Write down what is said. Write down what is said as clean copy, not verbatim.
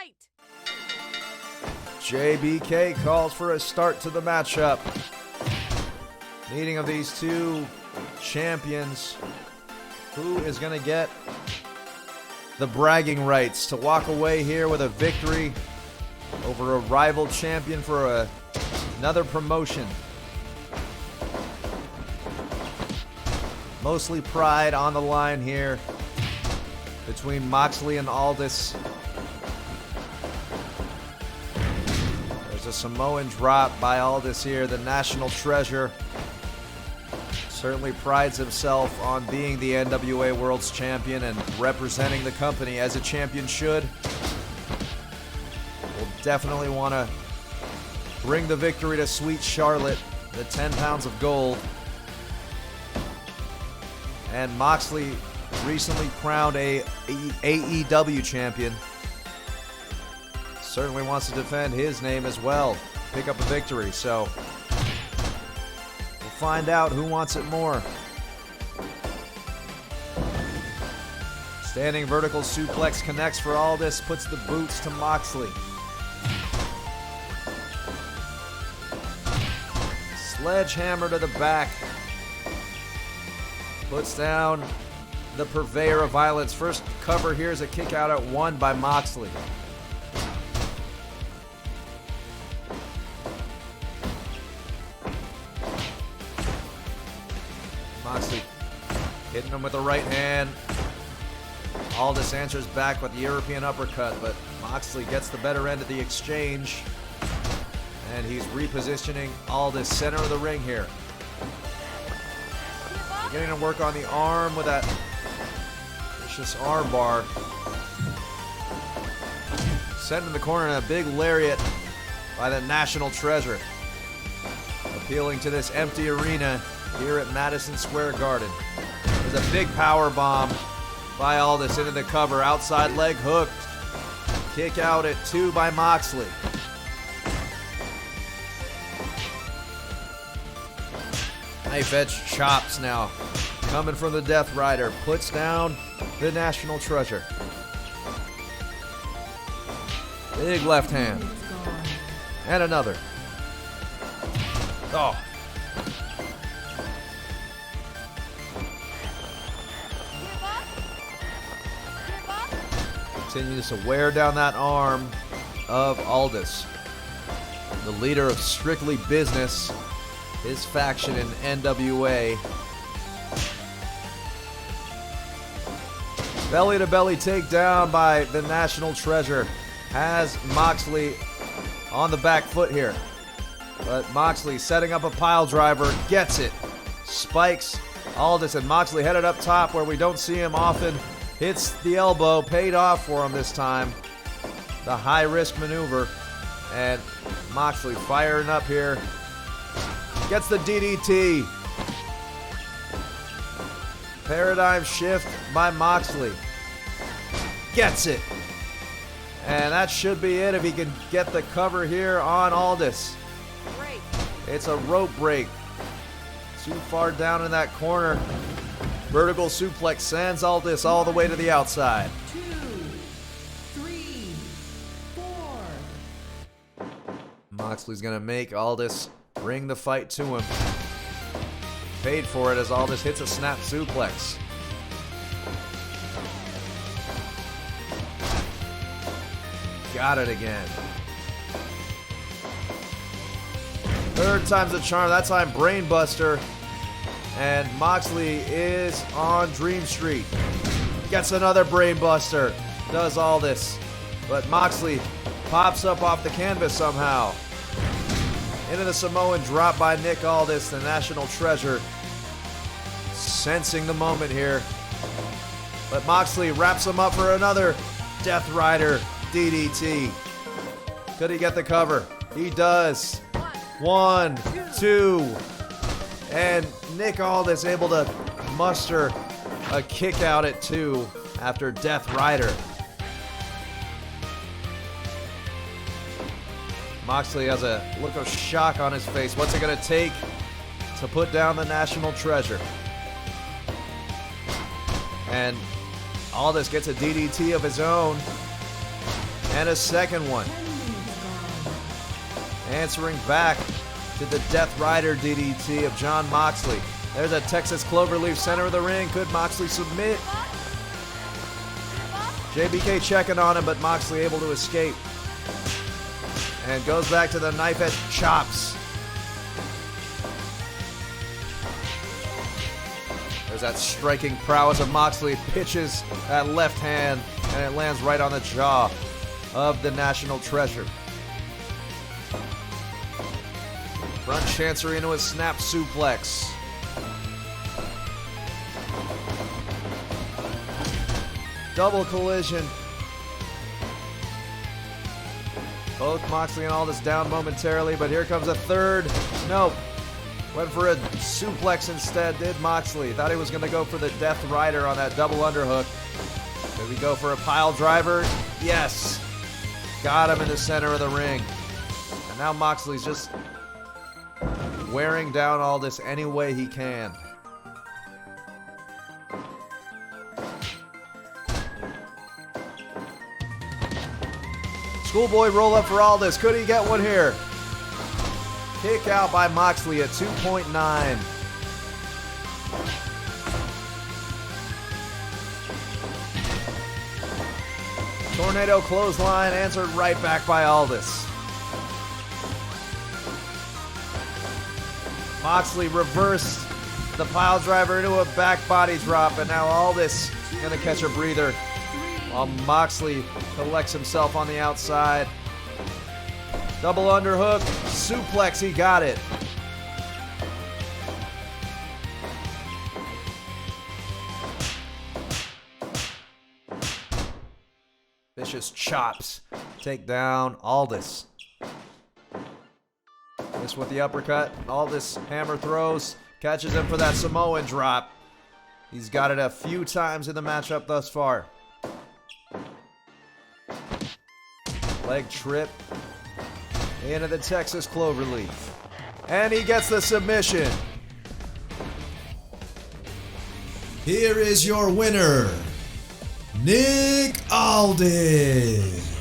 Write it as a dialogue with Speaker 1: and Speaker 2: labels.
Speaker 1: Fight!
Speaker 2: JBK calls for a start to the matchup. Meeting of these two champions. Who is going to get the bragging rights to walk away here with a victory over a rival champion for another promotion? Mostly pride on the line here between Moxley and Aldis. There's a Samoan drop by Aldis here, the national treasure. Certainly prides himself on being the NWA World's Champion and representing the company as a champion should. Will definitely want to bring the victory to Sweet Charlotte, the 10 pounds of gold. And Moxley recently crowned a AEW champion. Certainly wants to defend his name as well, pick up a victory, so we'll find out who wants it more. Standing vertical suplex connects for Aldis, puts the boots to Moxley. Sledgehammer to the back. Puts down the purveyor of violence. First cover here is a kick out at 1 by Moxley. Moxley hitting him with the right hand. Aldis answers back with the European uppercut, but Moxley gets the better end of the exchange. And he's repositioning Aldis center of the ring here. Beginning to work on the arm with that vicious arm bar. Sent in the corner in a big lariat by the national treasure. Appealing to this empty arena here at Madison Square Garden. There's a big power bomb by Aldis into the cover. Outside leg hooked. Kick out at 2 by Moxley. Knife edge chops now. Coming from the Death Rider. Puts down the national treasure. Big left hand. And another. Oh. Continues to wear down that arm of Aldis. The leader of Strictly Business. His faction in NWA. Belly to belly takedown by the national treasure. Has Moxley on the back foot here. But Moxley setting up a pile driver. Gets it. Spikes Aldis, and Moxley headed up top where we don't see him often. Hits the elbow. Paid off for him this time. The high risk maneuver. And Moxley firing up here. Gets the DDT. Paradigm shift by Moxley. Gets it. And that should be it if he can get the cover here on Aldis.
Speaker 1: Break.
Speaker 2: It's a rope break. Too far down in that corner. Vertical suplex sends Aldis all the way to the outside.
Speaker 1: 2, 3, 4.
Speaker 2: Moxley's going to make Aldis bring the fight to him. Paid for it as Aldis hits a snap suplex. Got it again. Third time's the charm. That time brainbuster. And Moxley is on Dream Street. Gets another brainbuster. Does Aldis. But Moxley pops up off the canvas somehow. Into the Samoan drop by Nick Aldis, the national treasure. Sensing the moment here. But Moxley wraps him up for another Death Rider DDT. Could he get the cover? He does. 1, 2. And Nick Aldis able to muster a kick out at 2 after Death Rider. Moxley has a look of shock on his face. What's it going to take to put down the national treasure? And Aldis gets a DDT of his own. And a second one. Answering back to the Death Rider DDT of Jon Moxley. There's a Texas Cloverleaf center of the ring. Could Moxley submit? JBK checking on him, but Moxley able to escape. And goes back to the knife edge chops. There's that striking prowess of Moxley. Pitches that left hand, and it lands right on the jaw of the National Treasure. Front chancery into a snap suplex. Double collision. Both Moxley and Aldis down momentarily, but here comes a third. Nope. Went for a suplex instead, did Moxley. Thought he was going to go for the Death Rider on that double underhook. Did we go for a pile driver? Yes. Got him in the center of the ring. And now Moxley's just wearing down Aldis any way he can. Schoolboy roll up for Aldis. Could he get one here? Kick out by Moxley at 2.9. Tornado clothesline answered right back by Aldis. Moxley reversed the pile driver into a back body drop, and now Aldis gonna catch a breather while Moxley collects himself on the outside. Double underhook, suplex, he got it. Vicious chops take down Aldis. This with the uppercut. Aldis hammer throws, catches him for that Samoan drop. He's got it a few times in the matchup thus far. Leg trip into the Texas Cloverleaf. And he gets the submission.
Speaker 3: Here is your winner, Nick Aldis.